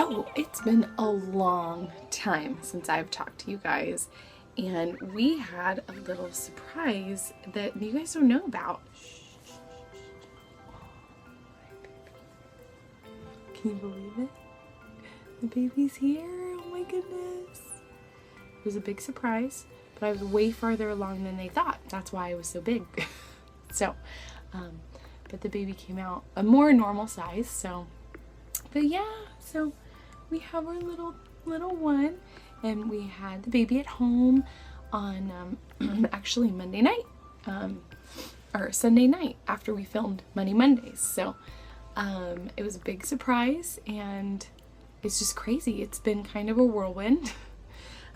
So it's been a long time since I've talked to you guys, and we had a little surprise that you guys don't know about. Can you believe it? The baby's here. Oh my goodness. It was a big surprise, but I was way farther along than they thought. That's why I was so big. But the baby came out a more normal size, so. But yeah, so we have our little one, and we had the baby at home on actually Monday night, or Sunday night after we filmed Money Mondays. So it was a big surprise, and it's just crazy. It's been kind of a whirlwind,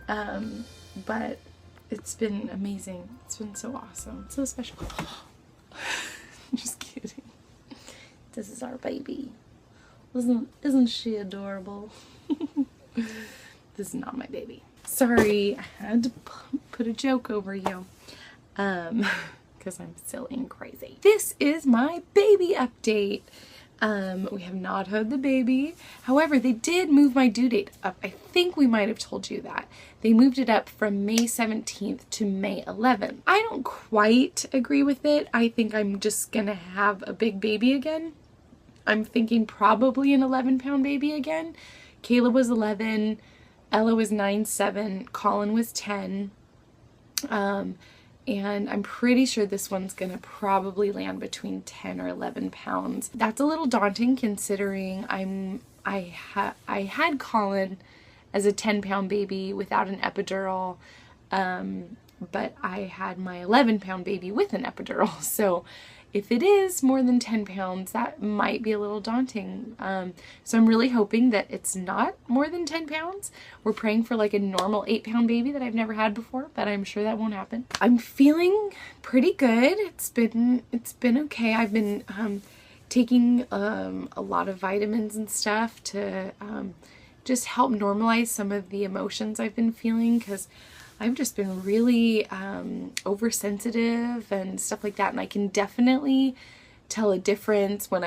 but it's been amazing. It's been so awesome, so special. Just kidding. This is our baby. Isn't she adorable? This is not my baby. Sorry, I had to put a joke over you. Because I'm silly and crazy. This is my baby update. We have not had the baby. However, they did move my due date up. I think we might have told you that. They moved it up from May 17th to May 11th. I don't quite agree with it. I think I'm just gonna have a big baby again. I'm thinking probably an 11-pound baby again. Kayla was 11, Ella was 9-7, Colin was 10. And I'm pretty sure this one's gonna probably land between 10 or 11 pounds. That's a little daunting considering I had Colin as a 10-pound baby without an epidural, but I had my 11-pound baby with an epidural. So if it is more than 10 pounds, that might be a little daunting. So I'm really hoping that it's not more than 10 pounds. We're praying for like a normal 8-pound baby that I've never had before, but I'm sure that won't happen. I'm feeling pretty good. It's been okay. I've been taking a lot of vitamins and stuff to just help normalize some of the emotions I've been feeling, because I've just been really oversensitive and stuff like that, and I can definitely tell a difference when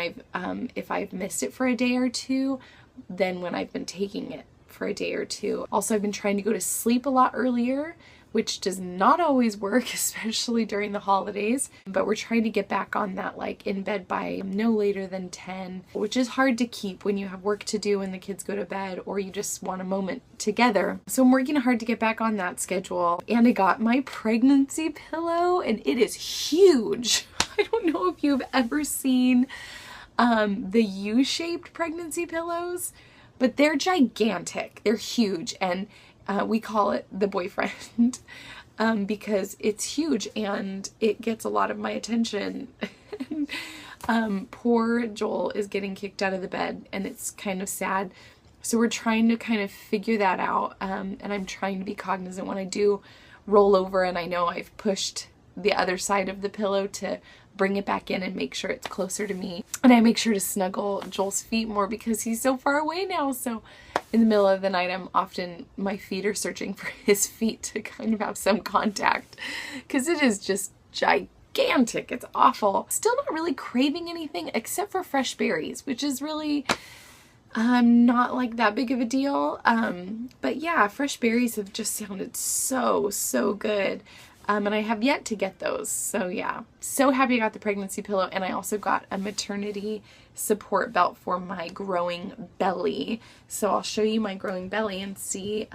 if I've missed it for a day or two than when I've been taking it for a day or two. Also, I've been trying to go to sleep a lot earlier, which does not always work, especially during the holidays, but we're trying to get back on that, like in bed by no later than 10, which is hard to keep when you have work to do and the kids go to bed, or you just want a moment together. So I'm working hard to get back on that schedule, and I got my pregnancy pillow, and it is huge. I don't know if you've ever seen the U-shaped pregnancy pillows, but they're gigantic. They're huge, and we call it the boyfriend because it's huge and it gets a lot of my attention. Poor Joel is getting kicked out of the bed, and it's kind of sad. So we're trying to kind of figure that out, and I'm trying to be cognizant when I do roll over, and I know I've pushed the other side of the pillow to bring it back in and make sure it's closer to me. And I make sure to snuggle Joel's feet more because he's so far away now. So in the middle of the night, my feet are searching for his feet to kind of have some contact, because it is just gigantic. It's awful. Still not really craving anything except for fresh berries, which is really not like that big of a deal. But yeah, fresh berries have just sounded so good. And I have yet to get those. So yeah, so happy I got the pregnancy pillow. And I also got a maternity support belt for my growing belly. So I'll show you my growing belly and see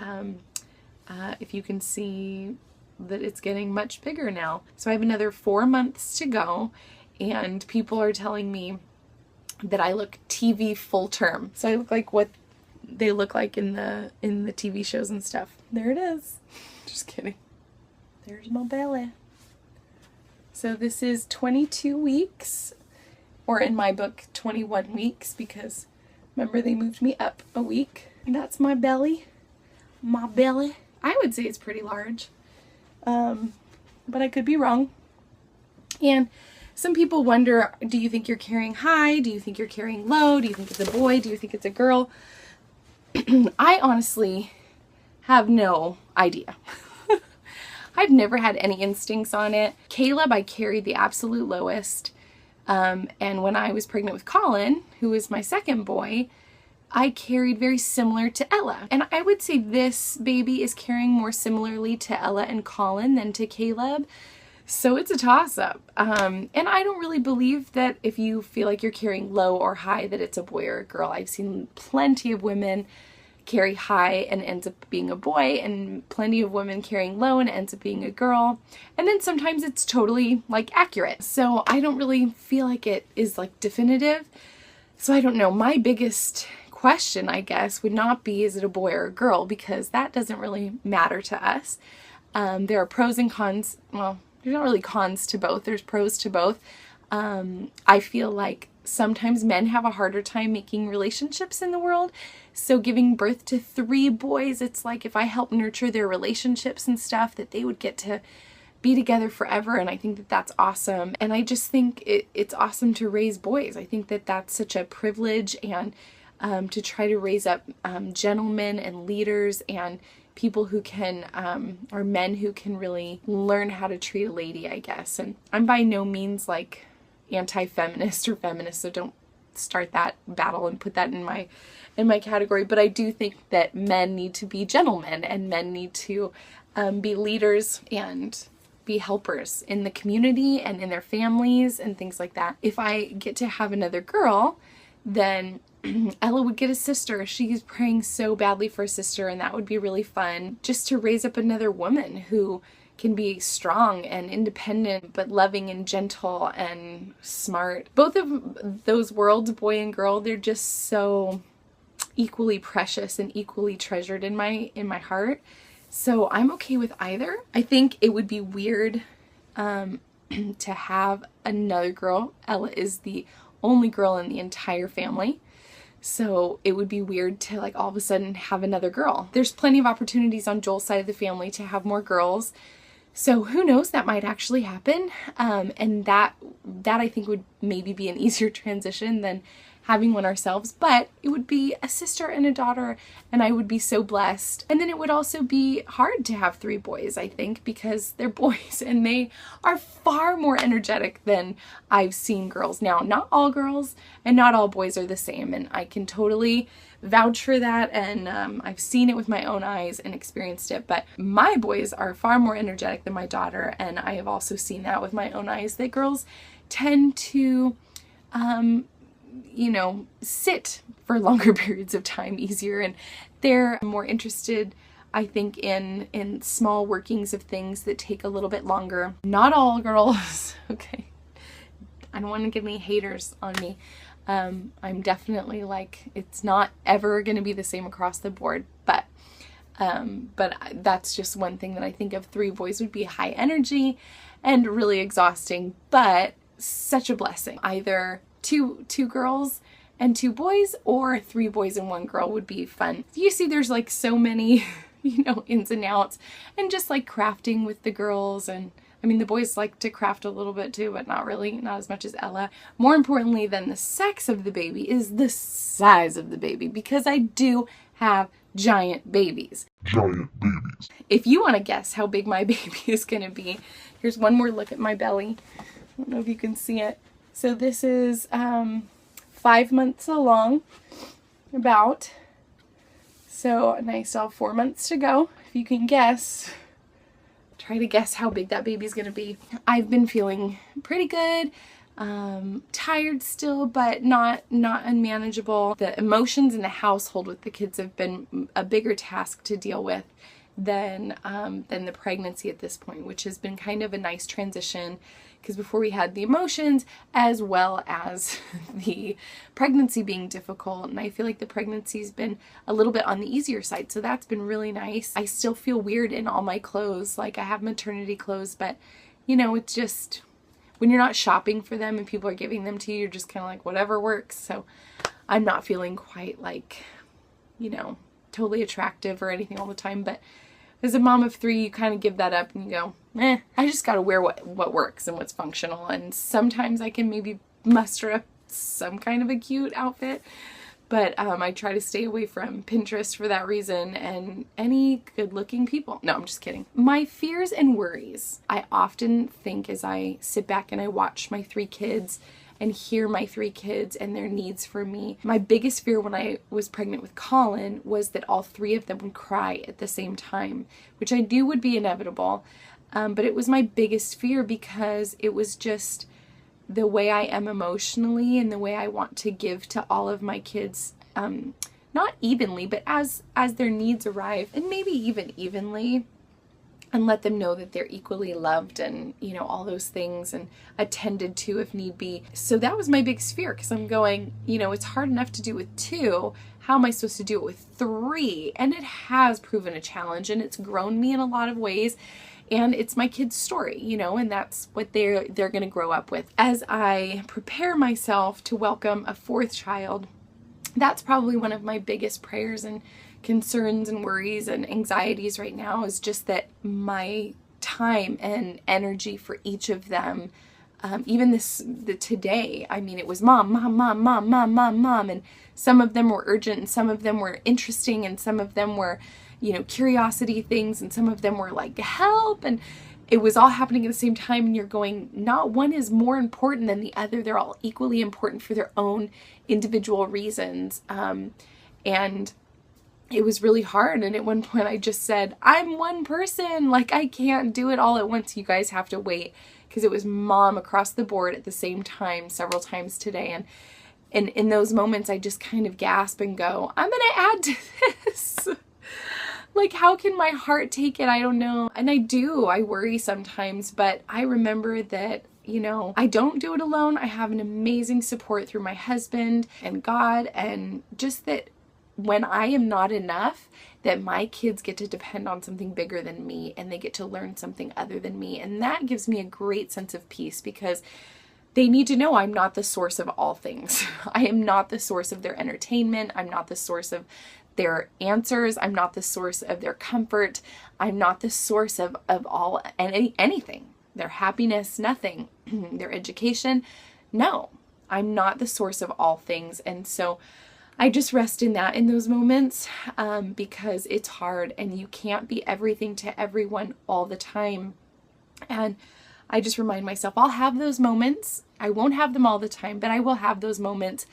if you can see that it's getting much bigger now. So I have another 4 months to go, and people are telling me that I look TV full term. So I look like what they look like in the TV shows and stuff. There it is. Just kidding. There's my belly. So this is 22 weeks, or in my book, 21 weeks, because remember they moved me up a week. And that's my belly. My belly. I would say it's pretty large, but I could be wrong. And some people wonder, do you think you're carrying high? Do you think you're carrying low? Do you think it's a boy? Do you think it's a girl? I honestly have no idea. I've never had any instincts on it. Caleb, I carried the absolute lowest. And when I was pregnant with Colin, who was my second boy, I carried very similar to Ella. And I would say this baby is carrying more similarly to Ella and Colin than to Caleb. So it's a toss-up. And I don't really believe that if you feel like you're carrying low or high that it's a boy or a girl. I've seen plenty of women carry high and ends up being a boy, and plenty of women carrying low and ends up being a girl. And then sometimes it's totally like accurate. So I don't really feel like it is like definitive. So I don't know. My biggest question, I guess, would not be is it a boy or a girl, because that doesn't really matter to us. There are pros and cons. Well, there's not really cons to both. There's pros to both. I feel like sometimes men have a harder time making relationships in the world. So giving birth to 3 boys, it's like if I help nurture their relationships and stuff, that they would get to be together forever. And I think that that's awesome. And I just think it's awesome to raise boys. I think that that's such a privilege, and to try to raise up gentlemen and leaders and people who can, or men who can really learn how to treat a lady, I guess. And I'm by no means like anti-feminist or feminist, so don't start that battle and put that in my category. But I do think that men need to be gentlemen, and men need to be leaders and be helpers in the community and in their families and things like that. If I get to have another girl, then Ella would get a sister. She's praying so badly for a sister, and that would be really fun, just to raise up another woman who can be strong and independent, but loving and gentle and smart. Both of those worlds, boy and girl, they're just so equally precious and equally treasured in my heart. So I'm okay with either. I think it would be weird to have another girl. Ella is the only girl in the entire family. So it would be weird to like all of a sudden have another girl. There's plenty of opportunities on Joel's side of the family to have more girls. So who knows, that might actually happen. And that I think would maybe be an easier transition than having one ourselves, but it would be a sister and a daughter, and I would be so blessed. And then it would also be hard to have 3 boys, I think, because they're boys and they are far more energetic than I've seen girls. Now, not all girls and not all boys are the same, and I can totally vouch for that, and I've seen it with my own eyes and experienced it. But my boys are far more energetic than my daughter, and I have also seen that with my own eyes, that girls tend to sit for longer periods of time easier, and they're more interested, I think, in small workings of things that take a little bit longer. Not all girls, okay? I don't want to get any haters on me. I'm definitely like, it's not ever going to be the same across the board, but that's just one thing that I think of. 3 boys would be high energy and really exhausting, but such a blessing. Either two girls and 2 boys, or 3 boys and 1 girl would be fun. You see, there's like so many, ins and outs, and just like crafting with the girls. And I mean, the boys like to craft a little bit too, but not really, not as much as Ella. More importantly than the sex of the baby is the size of the baby, because I do have giant babies. Giant babies. If you want to guess how big my baby is going to be, here's one more look at my belly. I don't know if you can see it. So this is 5 months along, about. So nice, all 4 months to go. If you can guess, try to guess how big that baby's gonna be. I've been feeling pretty good, tired still, but not unmanageable. The emotions in the household with the kids have been a bigger task to deal with than the pregnancy at this point, which has been kind of a nice transition, because before we had the emotions as well as the pregnancy being difficult, and I feel like the pregnancy's been a little bit on the easier side, so that's been really nice. I still feel weird in all my clothes. Like, I have maternity clothes, but it's just when you're not shopping for them and people are giving them to you, you're just kind of like, whatever works. So I'm not feeling quite like, totally attractive or anything all the time, but as a mom of 3, you kind of give that up and you go, I just got to wear what works and what's functional. And sometimes I can maybe muster up some kind of a cute outfit, but I try to stay away from Pinterest for that reason and any good looking people. No, I'm just kidding. My fears and worries, I often think as I sit back and I watch my 3 kids and hear my 3 kids and their needs for me. My biggest fear when I was pregnant with Colin was that all 3 of them would cry at the same time, which I knew would be inevitable. But it was my biggest fear because it was just the way I am emotionally and the way I want to give to all of my kids, not evenly, but as their needs arrive, and maybe even evenly, and let them know that they're equally loved and, you know, all those things, and attended to if need be. So that was my biggest fear, because I'm going, you know, it's hard enough to do with 2. How am I supposed to do it with 3? And it has proven a challenge, and it's grown me in a lot of ways. And it's my kids' story, you know, and that's what they're going to grow up with. As I prepare myself to welcome a 4th child, that's probably one of my biggest prayers and concerns and worries and anxieties right now, is just that my time and energy for each of them, even today, I mean, it was mom, and some of them were urgent, and some of them were interesting, and some of them were, you know, curiosity things, and some of them were like help, and it was all happening at the same time, and you're going, not one is more important than the other. They're all equally important for their own individual reasons. And it was really hard. And at one point I just said, I'm one person. Like, I can't do it all at once. You guys have to wait. Because it was mom across the board at the same time, several times today. And in those moments, I just kind of gasp and go, I'm going to add to this. Like, how can my heart take it? I don't know. And I worry sometimes, but I remember that, you know, I don't do it alone. I have an amazing support through my husband and God, and just that when I am not enough, that my kids get to depend on something bigger than me, and they get to learn something other than me. And that gives me a great sense of peace, because they need to know I'm not the source of all things. I am not the source of their entertainment. I'm not the source of their answers. I'm not the source of their comfort. I'm not the source of all anything. Their happiness, nothing. Their education, no. I'm not the source of all things. And so I just rest in that in those moments, because it's hard, and you can't be everything to everyone all the time. And I just remind myself, I'll have those moments. I won't have them all the time, but I will have those moments.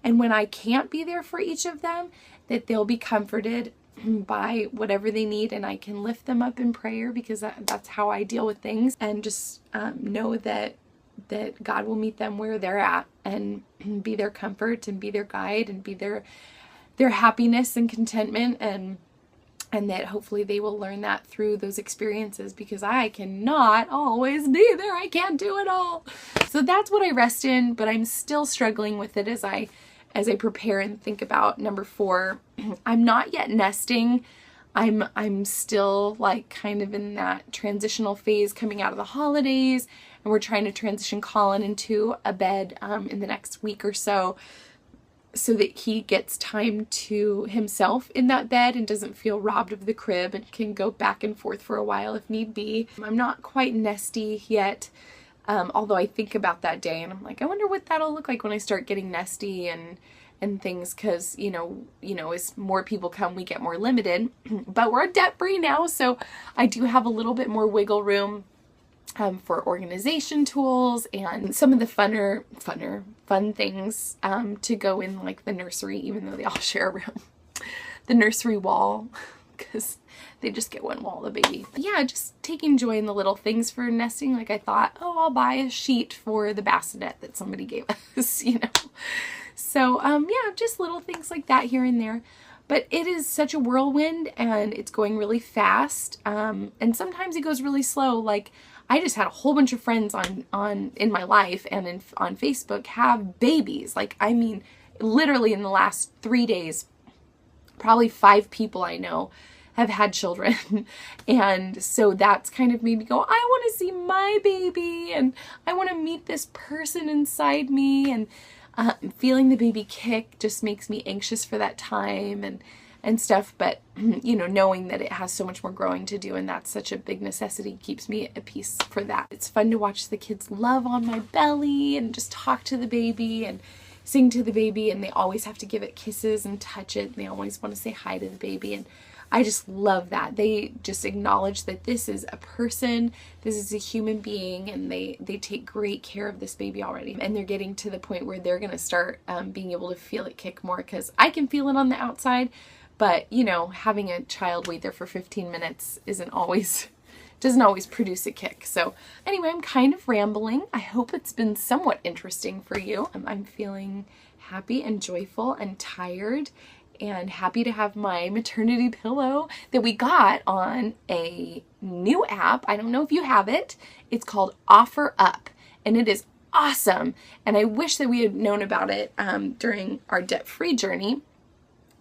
And when I can't be there for each of them, that they'll be comforted by whatever they need, and I can lift them up in prayer, because that's how I deal with things, and just know that God will meet them where they're at, and be their comfort, and be their guide, and be their happiness and contentment, and that hopefully they will learn that through those experiences, because I cannot always be there. I can't do it all. So that's what I rest in, but I'm still struggling with it as I prepare and think about number 4. I'm not yet nesting. I'm still like kind of in that transitional phase coming out of the holidays, and we're trying to transition Colin into a bed in the next week or so that he gets time to himself in that bed and doesn't feel robbed of the crib, and can go back and forth for a while if need be. I'm not quite nesty yet. Although I think about that day, and I'm like, I wonder what that'll look like when I start getting nesty and things, because you know as more people come, we get more limited. But we're debt free now, so I do have a little bit more wiggle room for organization tools and some of the fun things to go in, like the nursery, even though they all share a room. The nursery wall, because they just get one wall, the baby. But yeah, just taking joy in the little things for nesting. Like I thought, oh, I'll buy a sheet for the bassinet that somebody gave us, you know. So yeah, just little things like that here and there. But it is such a whirlwind, and it's going really fast. And sometimes it goes really slow. Like I just had a whole bunch of friends in my life and on Facebook have babies. Like, I mean, literally in the last 3 days, probably 5 people I know have had children. And so that's kind of made me go, I want to see my baby, and I want to meet this person inside me. And feeling the baby kick just makes me anxious for that time and stuff. But, you know, knowing that it has so much more growing to do, and that's such a big necessity, keeps me at peace for that. It's fun to watch the kids love on my belly and just talk to the baby and sing to the baby, and they always have to give it kisses and touch it, and they always want to say hi to the baby. And I just love that. They just acknowledge that this is a person, this is a human being, and they take great care of this baby already. And they're getting to the point where they're going to start being able to feel it kick more, because I can feel it on the outside, but you know, having a child wait there for 15 minutes doesn't always produce a kick. So anyway, I'm kind of rambling. I hope it's been somewhat interesting for you. I'm feeling happy and joyful and tired, and happy to have my maternity pillow that we got on a new app. I don't know if you have it. It's called Offer Up, and it is awesome. And I wish that we had known about it during our debt-free journey,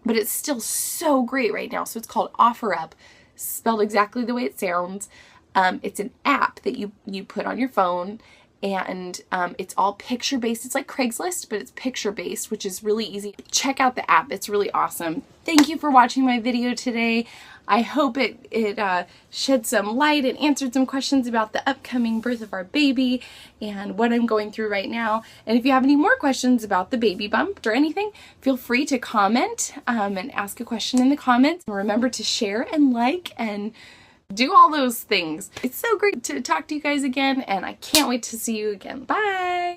but it's still so great right now. So it's called Offer Up, spelled exactly the way it sounds. It's an app that you put on your phone, and it's all picture-based. It's like Craigslist, but it's picture-based, which is really easy. Check out the app. It's really awesome. Thank you for watching my video today. I hope it shed some light and answered some questions about the upcoming birth of our baby and what I'm going through right now. And if you have any more questions about the baby bump or anything, feel free to comment and ask a question in the comments. And remember to share and like and do all those things. It's so great to talk to you guys again, and I can't wait to see you again. Bye!